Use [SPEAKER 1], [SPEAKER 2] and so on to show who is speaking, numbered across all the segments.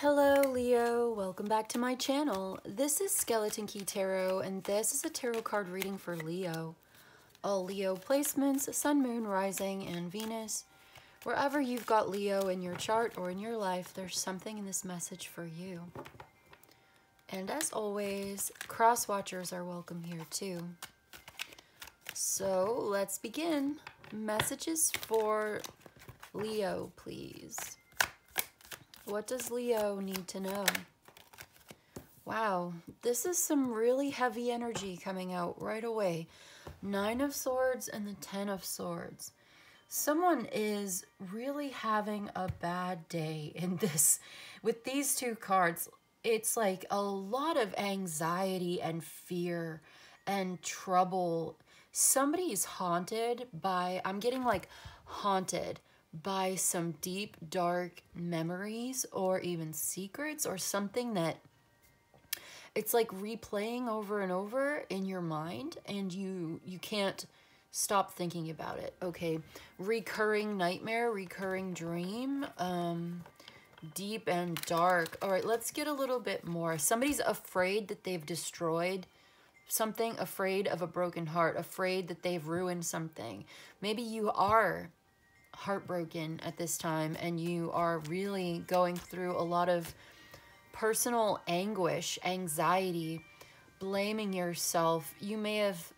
[SPEAKER 1] Hello Leo, welcome back to my channel. This is Skeleton Key Tarot and this is a tarot card reading for Leo. All Leo placements, Sun, Moon, Rising, and Venus. Wherever you've got Leo in your chart or in your life, there's something in this message for you. And as always, cross watchers are welcome here too. So let's begin. Messages for Leo, please. What does Leo need to know? Wow, this is some really heavy energy coming out right away. 9 of Swords and the 10 of Swords. Someone is really having a bad day in this. With these two cards, it's like a lot of anxiety and fear and trouble. Somebody's haunted by, I'm getting like haunted by some deep, dark memories or even secrets or something that it's like replaying over and over in your mind and you can't stop thinking about it. Okay, recurring nightmare, recurring dream, deep and dark. All right, let's get a little bit more. Somebody's afraid that they've destroyed something, afraid of a broken heart, afraid that they've ruined something. Maybe you are heartbroken at this time and you are really going through a lot of personal anguish, anxiety, blaming yourself. You may have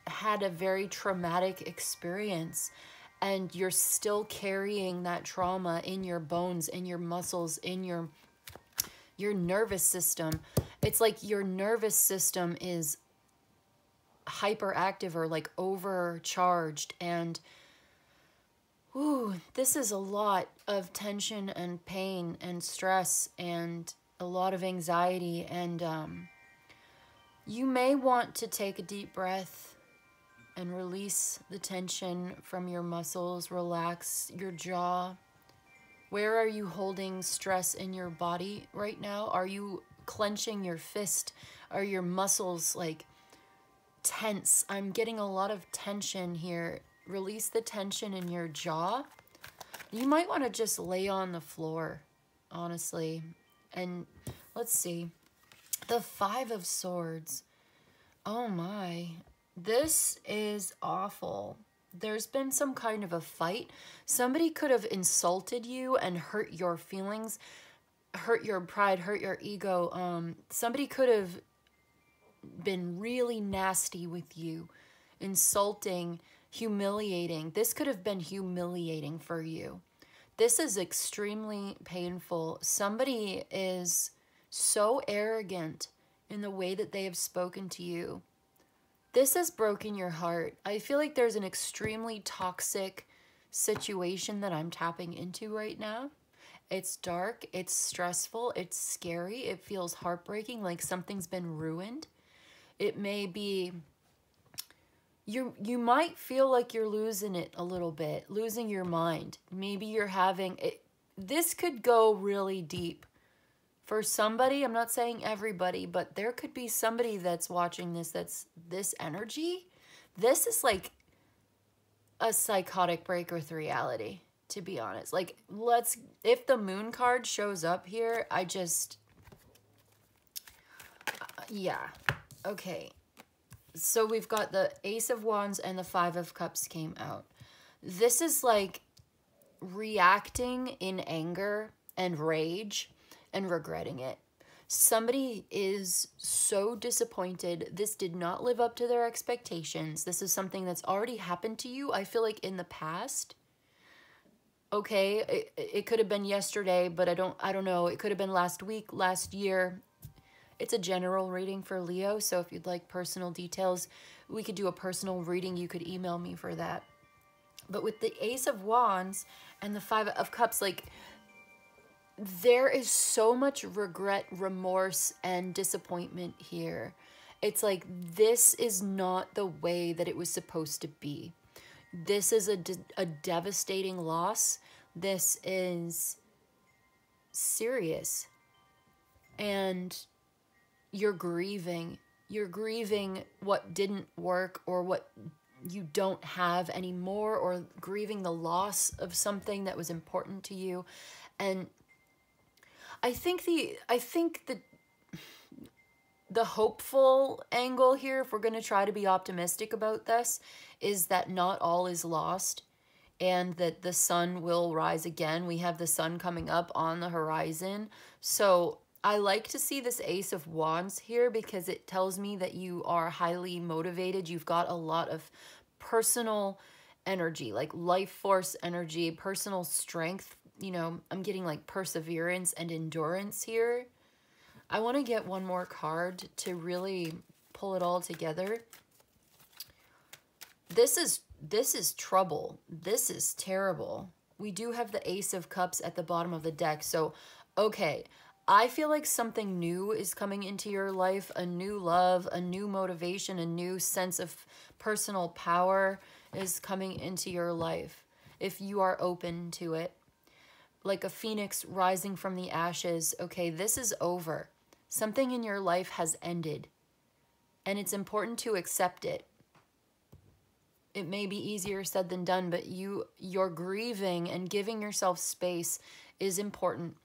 [SPEAKER 1] had a very traumatic experience and you're still carrying that trauma in your bones, in your muscles, in your nervous system. It's like your nervous system is hyperactive or like overcharged, and ooh, this is a lot of tension and pain and stress and a lot of anxiety. And you may want to take a deep breath and release the tension from your muscles. Relax your jaw. Where are you holding stress in your body right now? Are you clenching your fist? Are your muscles like tense? I'm getting a lot of tension here. Release the tension in your jaw. You might want to just lay on the floor, honestly. And let's see. The 5 of Swords. Oh my. This is awful. There's been some kind of a fight. Somebody could have insulted you and hurt your feelings, hurt your pride, hurt your ego. Somebody could have been really nasty with you, insulting, humiliating. This could have been humiliating for you. This is extremely painful. Somebody is so arrogant in the way that they have spoken to you. This has broken your heart. I feel like there's an extremely toxic situation that I'm tapping into right now. It's dark, it's stressful, it's scary, it feels heartbreaking, like something's been ruined. It may be you might feel like you're losing it a little bit, losing your mind. Maybe you're having it. This could go really deep. For somebody, I'm not saying everybody, but there could be somebody that's watching this that's this energy. This is like a psychotic break with reality, to be honest. Like, if the Moon card shows up here, yeah. Okay. So we've got the Ace of Wands and the 5 of Cups came out. This is like reacting in anger and rage and regretting it. Somebody is so disappointed. This did not live up to their expectations. This is something that's already happened to you, I feel like, in the past. Okay, it could have been yesterday, but I don't know. It could have been last week, last year. It's a general reading for Leo, so if you'd like personal details, we could do a personal reading. You could email me for that. But with the Ace of Wands and the 5 of Cups, like, there is so much regret, remorse, and disappointment here. It's like, this is not the way that it was supposed to be. This is a devastating loss. This is serious. And you're grieving. You're grieving what didn't work or what you don't have anymore, or grieving the loss of something that was important to you. And The hopeful angle here, if we're going to try to be optimistic about this, is that not all is lost and that the sun will rise again. We have the sun coming up on the horizon. So I like to see this Ace of Wands here because it tells me that you are highly motivated. You've got a lot of personal energy, like life force energy, personal strength. You know, I'm getting like perseverance and endurance here. I want to get one more card to really pull it all together. This is trouble. This is terrible. We do have the Ace of Cups at the bottom of the deck. So, okay, I feel like something new is coming into your life, a new love, a new motivation, a new sense of personal power is coming into your life if you are open to it. Like a phoenix rising from the ashes. Okay, this is over. Something in your life has ended, and it's important to accept it. It may be easier said than done, but you're grieving and giving yourself space is important.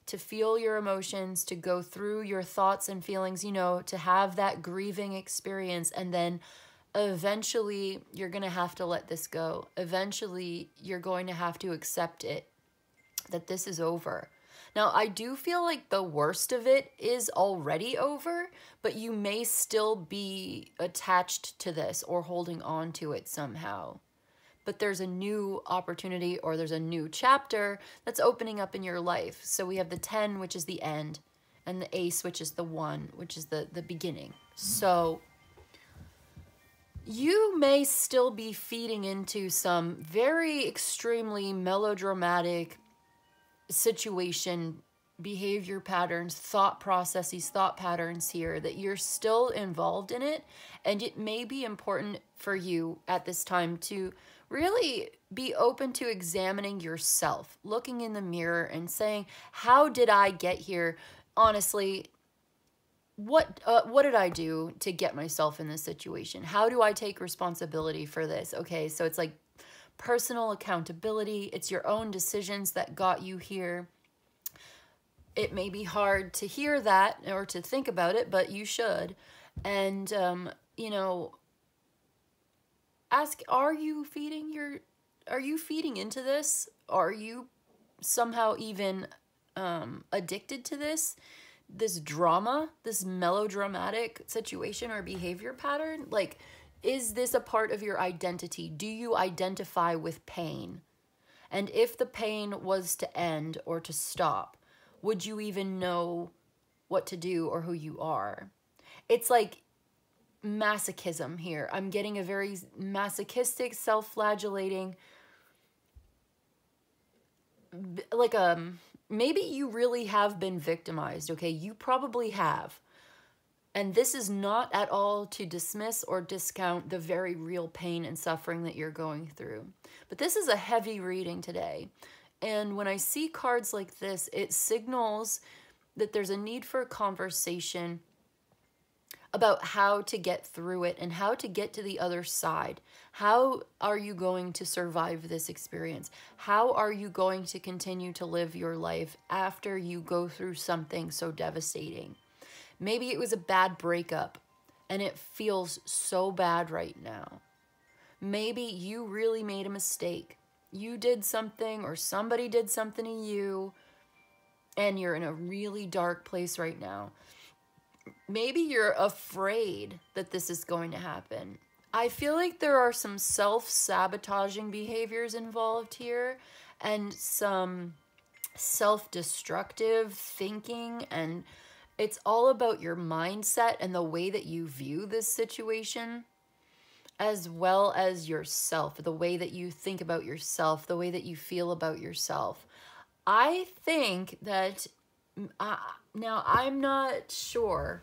[SPEAKER 1] To feel your emotions, to go through your thoughts and feelings, you know, to have that grieving experience, and then eventually you're going to have to let this go. Eventually you're going to have to accept it, that this is over. Now, I do feel like the worst of it is already over, but you may still be attached to this or holding on to it somehow. But there's a new opportunity or there's a new chapter that's opening up in your life. So we have the 10, which is the end, and the Ace, which is the 1, which is the beginning. So you may still be feeding into some very extremely melodramatic situation, behavior patterns, thought processes, thought patterns here, that you're still involved in it. And it may be important for you at this time to really be open to examining yourself, looking in the mirror and saying, how did I get here? Honestly, what did I do to get myself in this situation? How do I take responsibility for this? Okay, so it's like personal accountability. It's your own decisions that got you here. It may be hard to hear that or to think about it, but you should. And, you know, ask, are you feeding into this? Are you somehow even addicted to this drama, this melodramatic situation or behavior pattern? Like, is this a part of your identity? Do you identify with pain? And if the pain was to end or to stop, would you even know what to do or who you are? It's like masochism here. I'm getting a very masochistic, self-flagellating, like maybe you really have been victimized, okay? You probably have. And this is not at all to dismiss or discount the very real pain and suffering that you're going through. But this is a heavy reading today. And when I see cards like this, it signals that there's a need for a conversation about how to get through it and how to get to the other side. How are you going to survive this experience? How are you going to continue to live your life after you go through something so devastating? Maybe it was a bad breakup and it feels so bad right now. Maybe you really made a mistake. You did something or somebody did something to you and you're in a really dark place right now. Maybe you're afraid that this is going to happen. I feel like there are some self-sabotaging behaviors involved here and some self-destructive thinking, and it's all about your mindset and the way that you view this situation, as well as yourself, the way that you think about yourself, the way that you feel about yourself. I think that, now I'm not sure,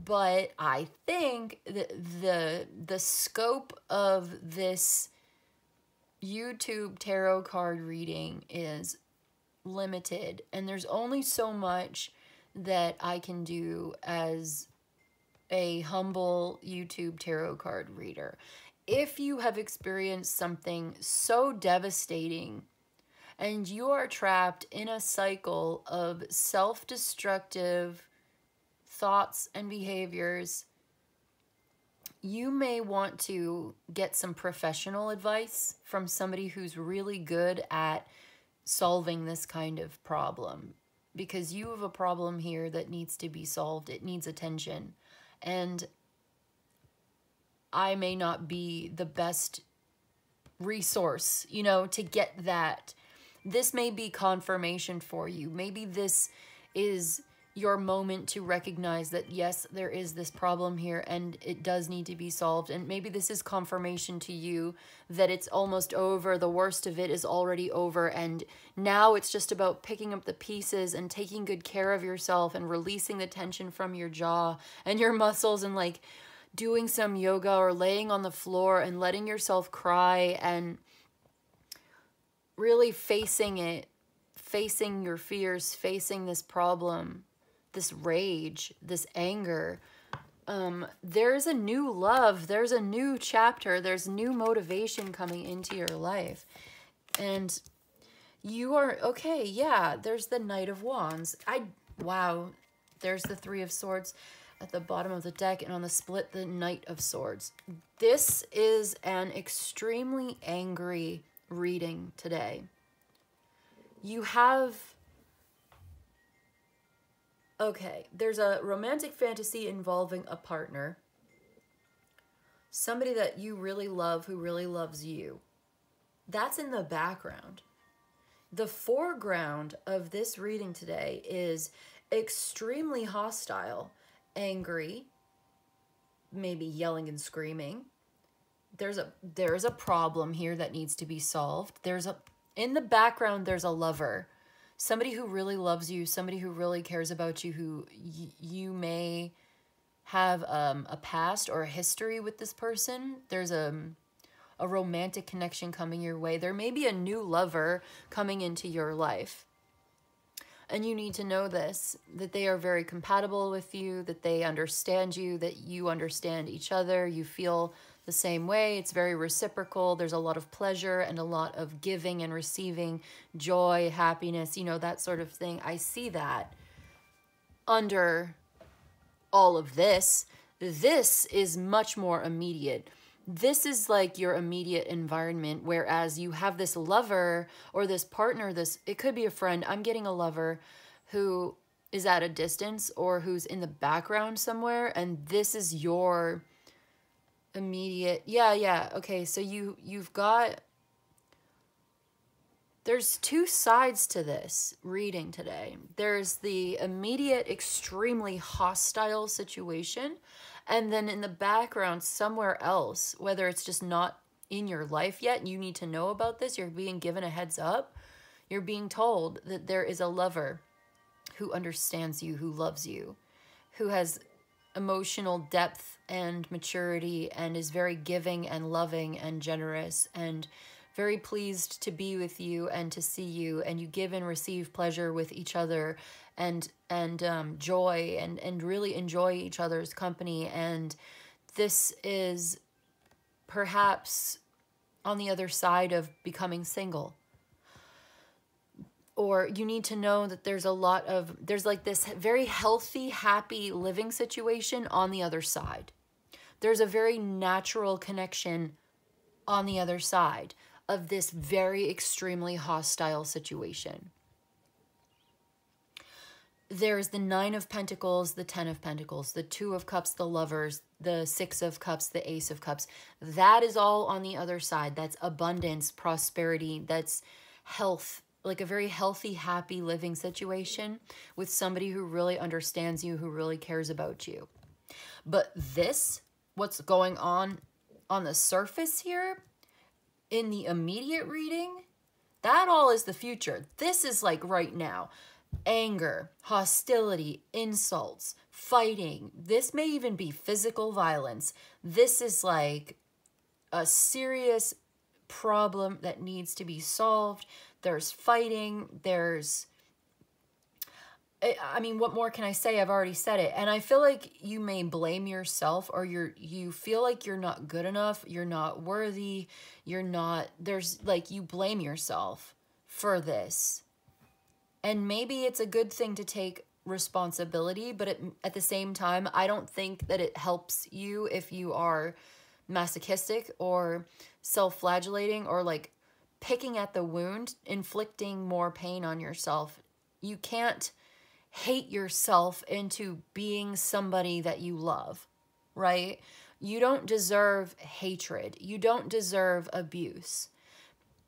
[SPEAKER 1] but I think that the scope of this YouTube tarot card reading is limited, and there's only so much that I can do as a humble YouTube tarot card reader. If you have experienced something so devastating and you are trapped in a cycle of self-destructive thoughts and behaviors, you may want to get some professional advice from somebody who's really good at solving this kind of problem, because you have a problem here that needs to be solved. It needs attention. And I may not be the best resource, you know, to get that. This may be confirmation for you. Maybe this is your moment to recognize that, yes, there is this problem here and it does need to be solved. And maybe this is confirmation to you that it's almost over. The worst of it is already over. And now it's just about picking up the pieces and taking good care of yourself and releasing the tension from your jaw and your muscles, and like doing some yoga or laying on the floor and letting yourself cry and really facing it, facing your fears, facing this problem, this rage, this anger. There's a new love, there's a new chapter, there's new motivation coming into your life. And you are, okay, yeah, there's the Knight of Wands. Wow, there's the Three of Swords at the bottom of the deck, and on the split, the Knight of Swords. This is an extremely angry reading today. You have, okay, there's a romantic fantasy involving a partner, somebody that you really love who really loves you. That's in the background. The foreground of this reading today is extremely hostile, angry, maybe yelling and screaming. There's a problem here that needs to be solved. In the background, there's a lover, somebody who really loves you, somebody who really cares about you, who you may have a past or a history with this person. There's a romantic connection coming your way. There may be a new lover coming into your life. And you need to know this, that they are very compatible with you, that they understand you, that you understand each other, you feel the same way. It's very reciprocal. There's a lot of pleasure and a lot of giving and receiving, joy, happiness, you know, that sort of thing. I see that under all of this. This is much more immediate. This is like your immediate environment, whereas you have this lover or this partner, it could be a friend. I'm getting a lover who is at a distance or who's in the background somewhere, and this is your immediate, yeah. Okay, so you've got, there's two sides to this reading today. There's the immediate, extremely hostile situation, and then in the background, somewhere else, whether it's just not in your life yet, you need to know about this, you're being given a heads up, you're being told that there is a lover who understands you, who loves you, who has emotional depth and maturity and is very giving and loving and generous and very pleased to be with you and to see you, and you give and receive pleasure with each other and joy and really enjoy each other's company. And this is perhaps on the other side of becoming single. Or you need to know that there's like this very healthy, happy living situation on the other side. There's a very natural connection on the other side of this very extremely hostile situation. There's the Nine of Pentacles, the Ten of Pentacles, the Two of Cups, the Lovers, the Six of Cups, the Ace of Cups. That is all on the other side. That's abundance, prosperity, that's health, like a very healthy, happy living situation with somebody who really understands you, who really cares about you. But this, what's going on the surface here, in the immediate reading, that all is the future. This is like right now. Anger, hostility, insults, fighting. This may even be physical violence. This is like a serious problem that needs to be solved. There's fighting. There's, I mean, what more can I say? I've already said it. And I feel like you may blame yourself, or you feel like you're not good enough. You're not worthy. You're not, there's like, you blame yourself for this. And maybe it's a good thing to take responsibility, but at the same time, I don't think that it helps you if you are masochistic or self-flagellating or like picking at the wound, inflicting more pain on yourself. You can't hate yourself into being somebody that you love, right? You don't deserve hatred. You don't deserve abuse.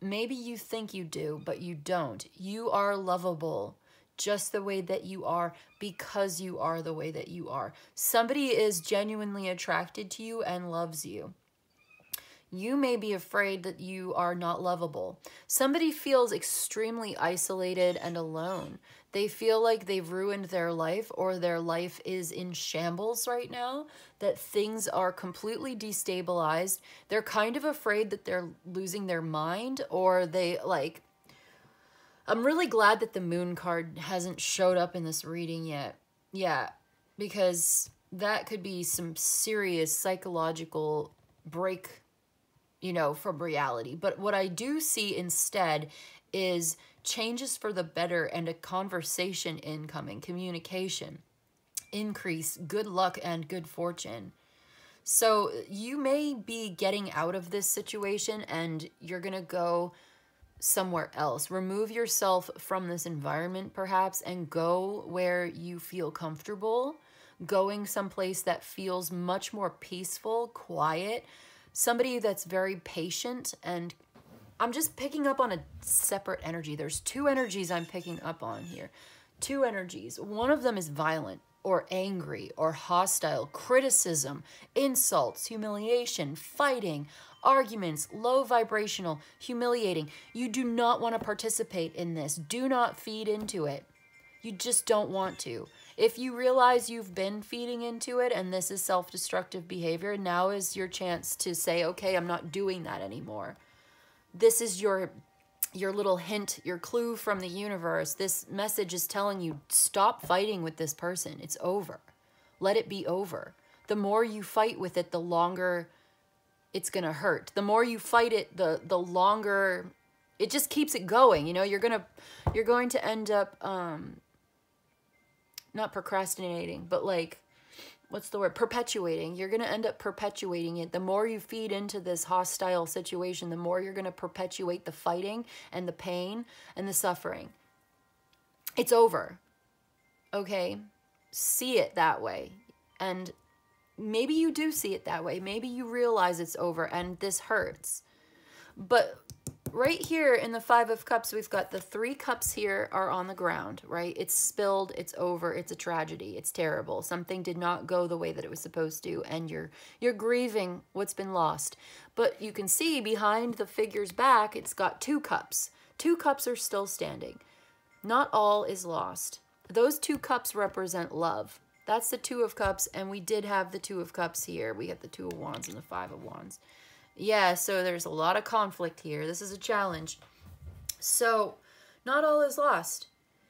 [SPEAKER 1] Maybe you think you do, but you don't. You are lovable just the way that you are because you are the way that you are. Somebody is genuinely attracted to you and loves you. You may be afraid that you are not lovable. Somebody feels extremely isolated and alone. They feel like they've ruined their life or their life is in shambles right now, that things are completely destabilized. They're kind of afraid that they're losing their mind, or they like... I'm really glad that the moon card hasn't showed up in this reading yet. Yeah, because that could be some serious psychological break, you know, from reality. But what I do see instead is changes for the better and a conversation incoming, communication, increase, good luck, and good fortune. So you may be getting out of this situation and you're going to go somewhere else. Remove yourself from this environment perhaps and go where you feel comfortable, going someplace that feels much more peaceful, quiet, somebody that's very patient. And I'm just picking up on a separate energy. There's two energies I'm picking up on here. Two energies. One of them is violent or angry or hostile, criticism, insults, humiliation, fighting, arguments, low vibrational, humiliating. You do not want to participate in this. Do not feed into it. You just don't want to. If you realize you've been feeding into it and this is self-destructive behavior, now is your chance to say, okay, I'm not doing that anymore. This is your little hint, your clue from the universe. This message is telling you, stop fighting with this person. It's over. Let it be over. The more you fight with it, the longer it's going to hurt. The more you fight it, the longer it just keeps it going. You know, you're going to end up not procrastinating, but like, what's the word? Perpetuating. You're going to end up perpetuating it. The more you feed into this hostile situation, the more you're going to perpetuate the fighting and the pain and the suffering. It's over. Okay? See it that way. And maybe you do see it that way. Maybe you realize it's over and this hurts. But right here in the Five of Cups, we've got the 3 cups here are on the ground, right? It's spilled, it's over, it's a tragedy, it's terrible. Something did not go the way that it was supposed to, and you're grieving what's been lost. But you can see behind the figure's back, it's got 2 cups. 2 cups are still standing. Not all is lost. Those 2 cups represent love. That's the 2 of Cups, and we did have the 2 of Cups here. We got the 2 of Wands and the 5 of Wands. Yeah, so there's a lot of conflict here. This is a challenge. So, not all is lost.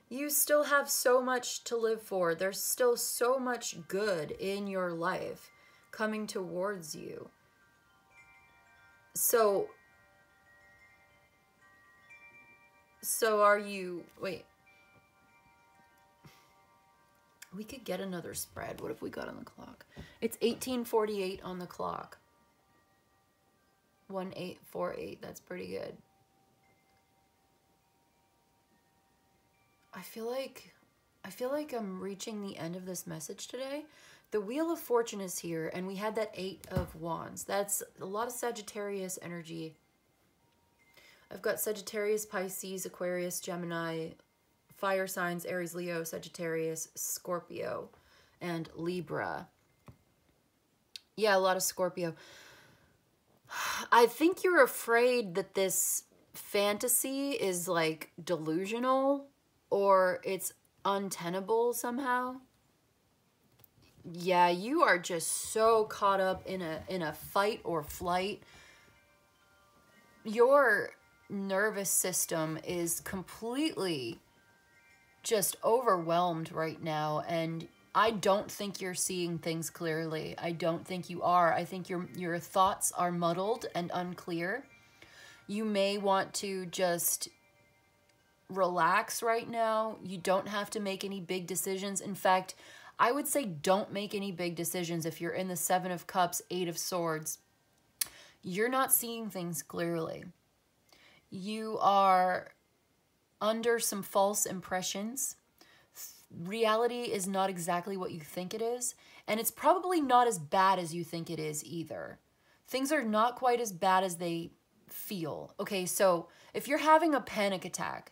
[SPEAKER 1] You still have so much to live for. There's still so much good in your life coming towards you. So are you... Wait. We could get another spread. What if we got on the clock? It's 18:48 on the clock. 1848, that's pretty good. I feel like I'm reaching the end of this message today. The Wheel of Fortune is here, and we had that 8 of Wands. That's a lot of Sagittarius energy. I've got Sagittarius, Pisces, Aquarius, Gemini, fire signs, Aries, Leo, Sagittarius, Scorpio, and Libra. Yeah, a lot of Scorpio. I think you're afraid that this fantasy is like delusional or it's untenable somehow. Yeah, you are just so caught up in a fight or flight. Your nervous system is completely just overwhelmed right now, and I don't think you're seeing things clearly. I don't think you are. I think your thoughts are muddled and unclear. You may want to just relax right now. You don't have to make any big decisions. In fact, I would say don't make any big decisions if you're in the Seven of Cups, Eight of Swords. You're not seeing things clearly. You are under some false impressions. Reality is not exactly what you think it is, and it's probably not as bad as you think it is either. Things are not quite as bad as they feel. Okay, so if you're having a panic attack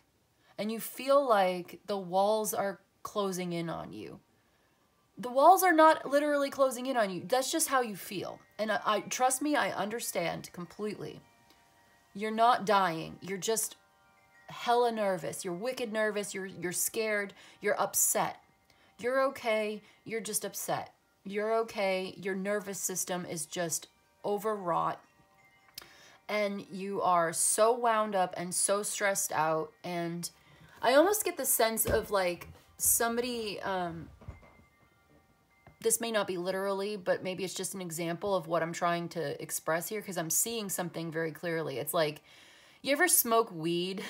[SPEAKER 1] and you feel like the walls are closing in on you, the walls are not literally closing in on you. That's just how you feel. And I trust me, I understand completely. You're not dying. You're just hella nervous. You're wicked nervous. You're scared. You're upset. You're okay. You're just upset. You're okay. Your nervous system is just overwrought. And you are so wound up and so stressed out. And I almost get the sense of like somebody, this may not be literally, but maybe it's just an example of what I'm trying to express here, because I'm seeing something very clearly. It's like, you ever smoke weed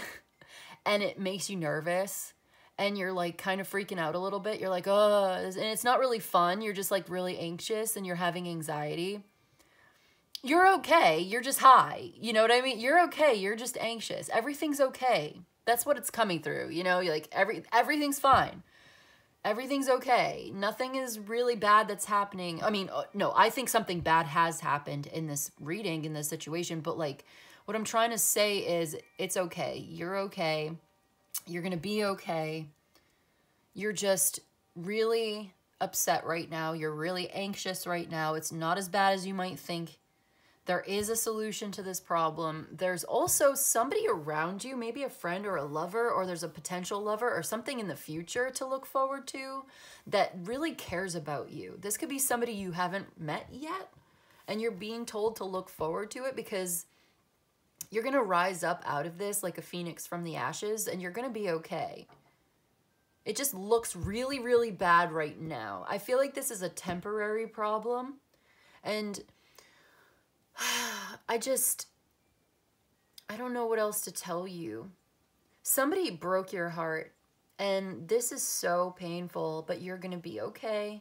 [SPEAKER 1] and it makes you nervous and you're like kind of freaking out a little bit? You're like, oh, and it's not really fun. You're just like really anxious and you're having anxiety. You're okay. You're just high. You know what I mean? You're okay. You're just anxious. Everything's okay. That's what it's coming through. You know, you're like, everything's fine. Everything's okay. Nothing is really bad that's happening. I mean, no, I think something bad has happened in this reading, in this situation. But like, what I'm trying to say is it's okay. You're okay. You're going to be okay. You're just really upset right now. You're really anxious right now. It's not as bad as you might think. There is a solution to this problem. There's also somebody around you, maybe a friend or a lover, or there's a potential lover or something in the future to look forward to that really cares about you. This could be somebody you haven't met yet, and you're being told to look forward to it because you're going to rise up out of this like a phoenix from the ashes, and you're going to be okay. It just looks really, really bad right now. I feel like this is a temporary problem, and I don't know what else to tell you. Somebody broke your heart, and this is so painful, but you're going to be okay.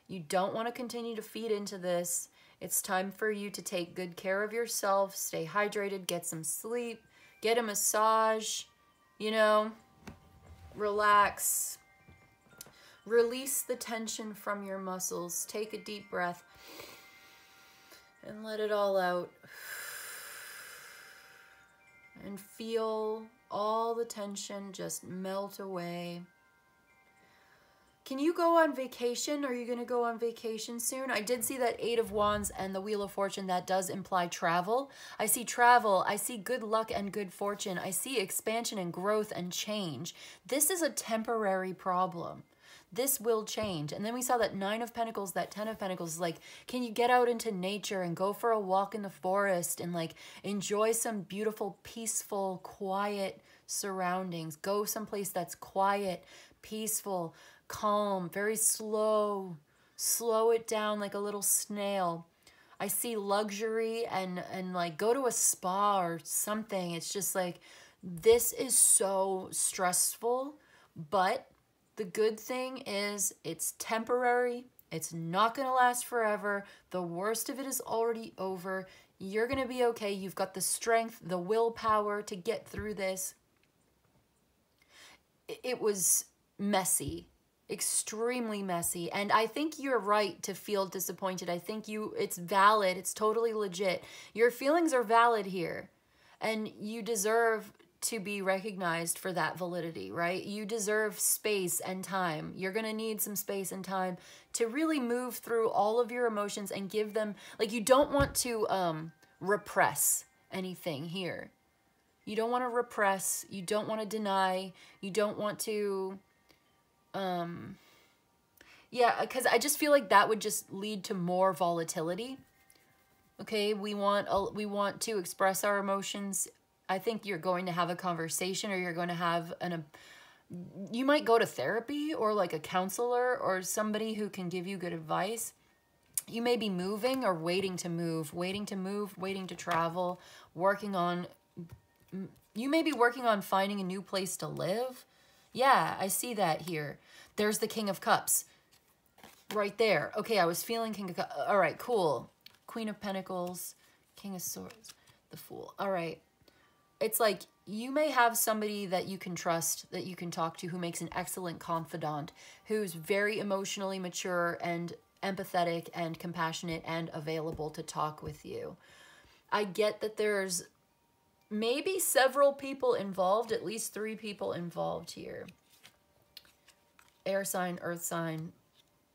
[SPEAKER 1] You don't want to continue to feed into this. It's time for you to take good care of yourself, stay hydrated, get some sleep, get a massage, you know, relax. Release the tension from your muscles. Take a deep breath. And let it all out. And feel all the tension just melt away. Can you go on vacation? Are you going to go on vacation soon? I did see that Eight of Wands and the Wheel of Fortune. That does imply travel. I see travel. I see good luck and good fortune. I see expansion and growth and change. This is a temporary problem. This will change. And then we saw that Nine of Pentacles, that Ten of Pentacles, like, can you get out into nature and go for a walk in the forest and like enjoy some beautiful, peaceful, quiet surroundings. Go someplace that's quiet, peaceful, calm, very slow. Slow it down like a little snail. I see luxury and like go to a spa or something. It's just like, this is so stressful, but the good thing is it's temporary. It's not going to last forever. The worst of it is already over. You're going to be okay. You've got the strength, the willpower to get through this. It was messy, extremely messy. And I think you're right to feel disappointed. I think it's valid. It's totally legit. Your feelings are valid here. And you deserve to be recognized for that validity, right? You deserve space and time. You're going to need some space and time to really move through all of your emotions and give them, like, you don't want to repress anything here. You don't want to repress. You don't want to deny. You don't want to, yeah, because I just feel like that would just lead to more volatility. Okay, we want to express our emotions. I think you're going to have a conversation, or you're going to have you might go to therapy or like a counselor or somebody who can give you good advice. You may be moving or waiting to move, waiting to travel, working on You may be working on finding a new place to live. Yeah, I see that here. There's the King of Cups. Right there. Okay, I was feeling King of Cups. All right, cool. Queen of Pentacles, King of Swords, the Fool. All right. It's like you may have somebody that you can trust, that you can talk to, who makes an excellent confidant, who's very emotionally mature and empathetic and compassionate and available to talk with you. I get that there's maybe several people involved, at least 3 people involved here. Air sign, earth sign,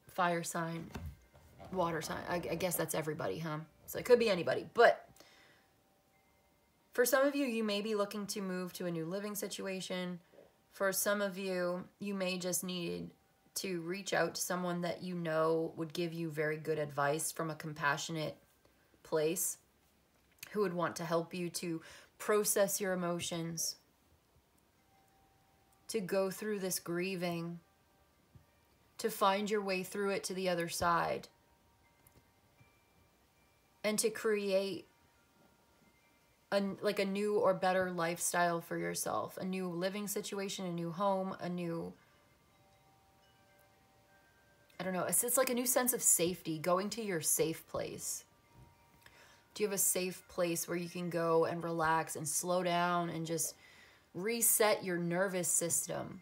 [SPEAKER 1] fire sign, water sign. I guess that's everybody, huh? So it could be anybody. But for some of you, you may be looking to move to a new living situation. For some of you, you may just need to reach out to someone that you know would give you very good advice from a compassionate place, who would want to help you to process your emotions, to go through this grieving, to find your way through it to the other side, and to create like a new or better lifestyle for yourself, a new living situation, a new home, a new, I don't know, it's like a new sense of safety, going to your safe place. Do you have a safe place where you can go and relax and slow down and just reset your nervous system?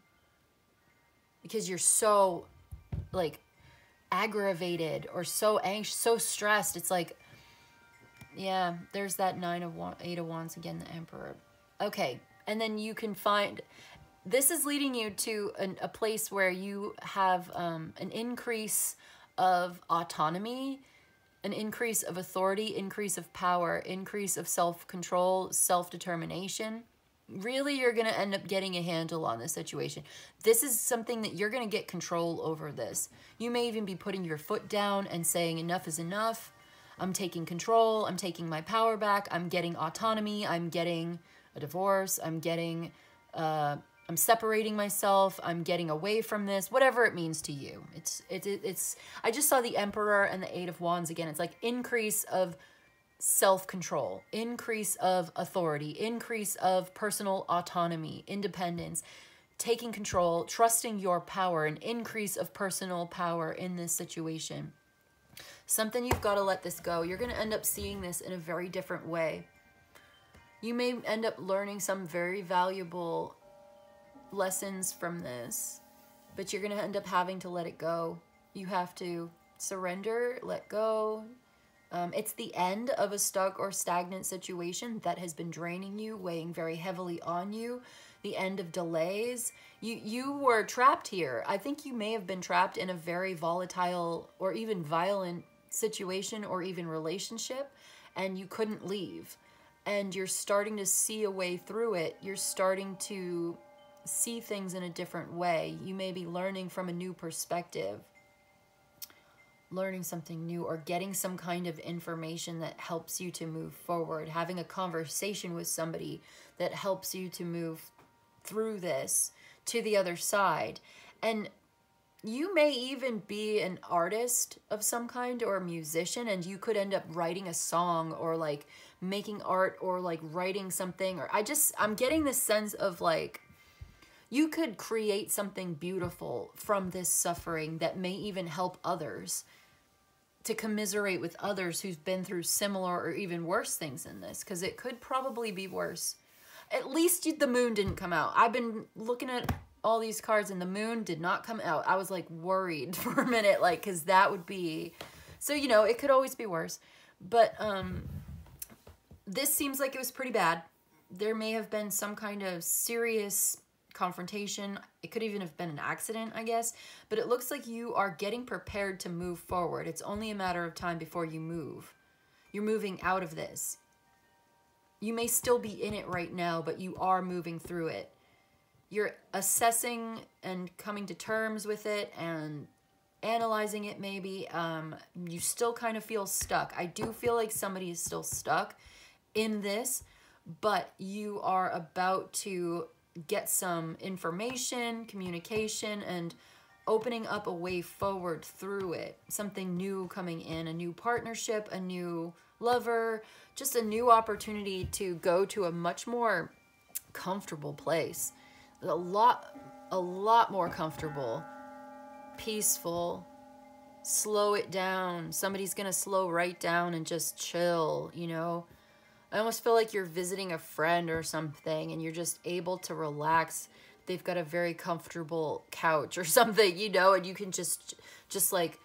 [SPEAKER 1] Because you're so like aggravated or so anxious, so stressed. It's like, yeah, there's that 8 of Wands again, the Emperor. Okay, and then you can find, this is leading you to a place where you have an increase of autonomy, an increase of authority, increase of power, increase of self-control, self-determination. Really, you're going to end up getting a handle on this situation. This is something that you're going to get control over this. You may even be putting your foot down and saying enough is enough. I'm taking control. I'm taking my power back. I'm getting autonomy. I'm getting a divorce. I'm getting, I'm separating myself. I'm getting away from this, whatever it means to you. It's, I just saw the Emperor and the 8 of Wands again. It's like increase of self-control, increase of authority, increase of personal autonomy, independence, taking control, trusting your power, an increase of personal power in this situation. Something you've got to let this go. You're going to end up seeing this in a very different way. You may end up learning some very valuable lessons from this, but you're going to end up having to let it go. You have to surrender, let go. It's the end of a stuck or stagnant situation that has been draining you, weighing very heavily on you. The end of delays. You were trapped here. I think you may have been trapped in a very volatile or even violent situation or even relationship, and you couldn't leave. And you're starting to see a way through it. You're starting to see things in a different way. You may be learning from a new perspective, learning something new, or getting some kind of information that helps you to move forward, having a conversation with somebody that helps you to move through this to the other side. And you may even be an artist of some kind or a musician, and you could end up writing a song or like making art or like writing something, or I'm getting this sense of like you could create something beautiful from this suffering that may even help others, to commiserate with others who've been through similar or even worse things in this, because it could probably be worse. At least the moon didn't come out. I've been looking at all these cards and the moon did not come out. I was like worried for a minute, like, because that would be, so, you know, it could always be worse. But this seems like it was pretty bad. There may have been some kind of serious confrontation. It could even have been an accident, I guess. But it looks like you are getting prepared to move forward. It's only a matter of time before you move. You're moving out of this. You may still be in it right now, but you are moving through it. You're assessing and coming to terms with it and analyzing it maybe. You still kind of feel stuck. I do feel like somebody is still stuck in this, but you are about to get some information, communication, and opening up a way forward through it. Something new coming in, a new partnership, a new lover, just a new opportunity to go to a much more comfortable place. A lot more comfortable, peaceful. Slow it down. Somebody's gonna slow right down and just chill, you know? I almost feel like you're visiting a friend or something and you're just able to relax. They've got a very comfortable couch or something, you know, and you can just like,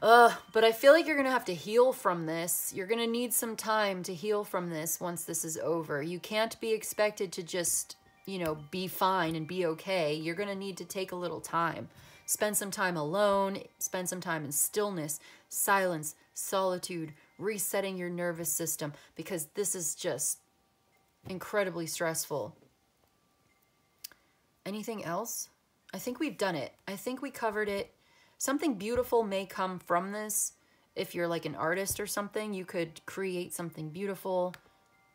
[SPEAKER 1] but I feel like you're gonna have to heal from this. You're gonna need some time to heal from this once this is over. You can't be expected to just, you know, be fine and be okay. You're gonna need to take a little time. Spend some time alone, spend some time in stillness, silence, solitude, resetting your nervous system, because this is just incredibly stressful. Anything else? I think we've done it. I think we covered it. Something beautiful may come from this. If you're like an artist or something, you could create something beautiful.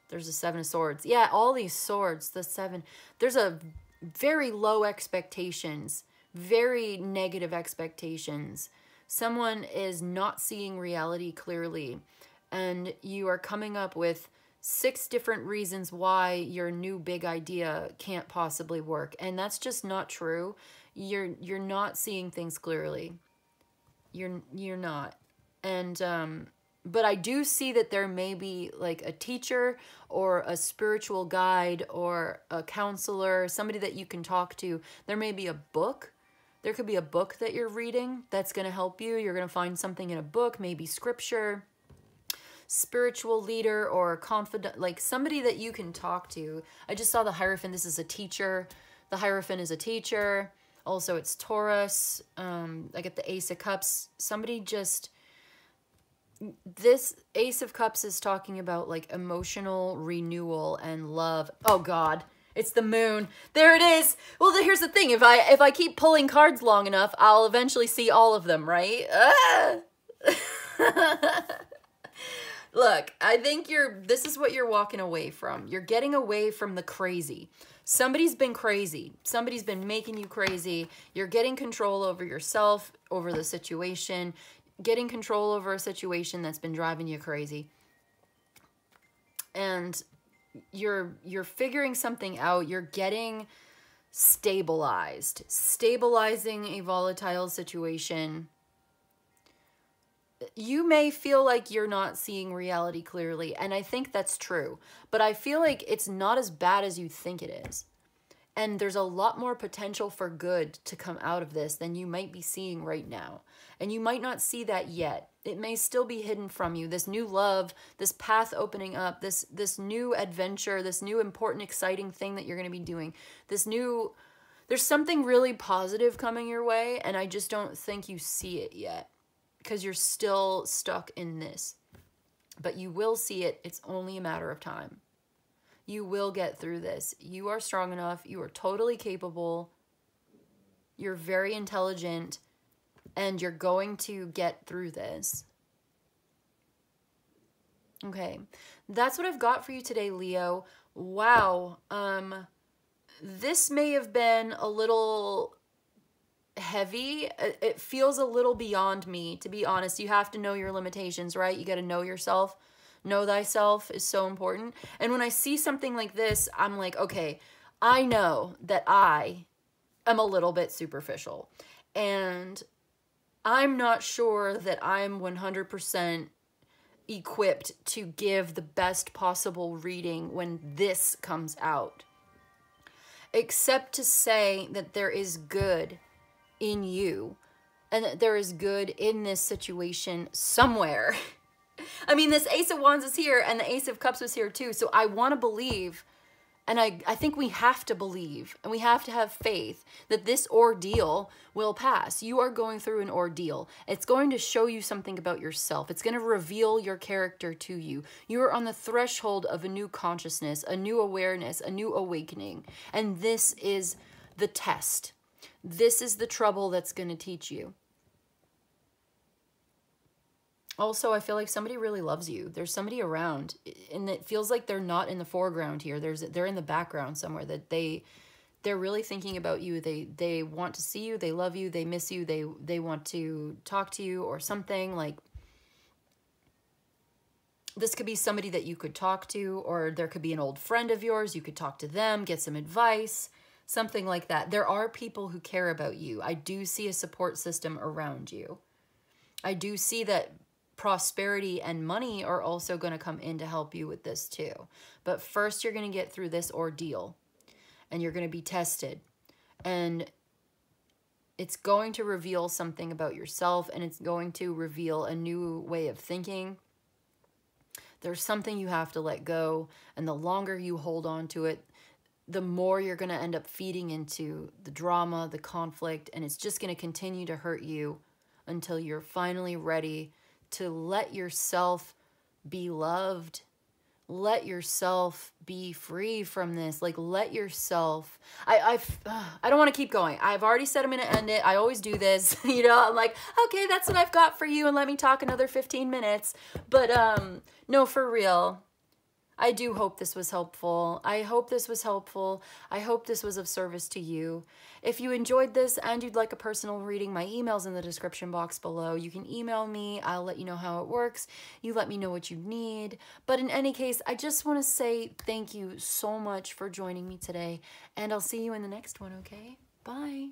[SPEAKER 1] There's a 7 of Swords. Yeah, all these swords, the 7. There's a very low expectations, very negative expectations. Someone is not seeing reality clearly, and you are coming up with 6 different reasons why your new big idea can't possibly work, and that's just not true. You're not seeing things clearly. You're not. And but I do see that there may be like a teacher or a spiritual guide or a counselor, somebody that you can talk to. There may be a book. There could be a book that you're reading that's going to help you. You're going to find something in a book, maybe scripture, spiritual leader or confidant, like somebody that you can talk to. I just saw the Hierophant. This is a teacher. The Hierophant is a teacher. Also, it's Taurus. I get the Ace of Cups. Somebody just... This Ace of Cups is talking about like emotional renewal and love. Oh God, it's the moon. There it is. Well, here's the thing. If I keep pulling cards long enough, I'll eventually see all of them, right? Look, I think this is what you're walking away from. You're getting away from the crazy. Somebody's been crazy. Somebody's been making you crazy. You're getting control over yourself, over the situation, getting control over a situation that's been driving you crazy. And you're figuring something out. You're getting stabilized. Stabilizing a volatile situation. You may feel like you're not seeing reality clearly, and I think that's true. But I feel like it's not as bad as you think it is. And there's a lot more potential for good to come out of this than you might be seeing right now. And you might not see that yet. It may still be hidden from you. This new love, this path opening up, this new adventure, this new important, exciting thing that you're going to be doing. There's something really positive coming your way, and I just don't think you see it yet because you're still stuck in this. But you will see it. It's only a matter of time. You will get through this. You are strong enough. You are totally capable. You're very intelligent. And you're going to get through this. Okay. That's what I've got for you today, Leo. Wow. This may have been a little heavy. It feels a little beyond me, to be honest. You have to know your limitations, right? You got to know yourself. Know thyself is so important. And when I see something like this, I'm like, okay, I know that I am a little bit superficial. And I'm not sure that I'm 100% equipped to give the best possible reading when this comes out. Except to say that there is good in you. And that there is good in this situation somewhere. I mean, this Ace of Wands is here and the Ace of Cups was here too. So I want to believe, and I think we have to believe, and we have to have faith that this ordeal will pass. You are going through an ordeal. It's going to show you something about yourself. It's going to reveal your character to you. You are on the threshold of a new consciousness, a new awareness, a new awakening. And this is the test. This is the trouble that's going to teach you. Also, I feel like somebody really loves you. There's somebody around, and it feels like they're not in the foreground here. They're in the background somewhere. That they're really thinking about you. They want to see you. They love you. They miss you. They want to talk to you or something like. This could be somebody that you could talk to, or there could be an old friend of yours. You could talk to them, get some advice, something like that. There are people who care about you. I do see a support system around you. I do see that prosperity and money are also going to come in to help you with this too. But first, you're going to get through this ordeal, and you're going to be tested. And it's going to reveal something about yourself, and it's going to reveal a new way of thinking. There's something you have to let go, and the longer you hold on to it, the more you're going to end up feeding into the drama, the conflict, and it's just going to continue to hurt you until you're finally ready to let yourself be loved. Let yourself be free from this. Like, let yourself, I don't want to keep going. I've already said I'm going to end it. I always do this, you know, I'm like, okay, that's what I've got for you. And let me talk another 15 minutes. But, no, for real, I do hope this was helpful. I hope this was helpful. I hope this was of service to you. If you enjoyed this and you'd like a personal reading, my email's in the description box below. You can email me. I'll let you know how it works. You let me know what you need. But in any case, I just want to say thank you so much for joining me today, and I'll see you in the next one, okay? Bye.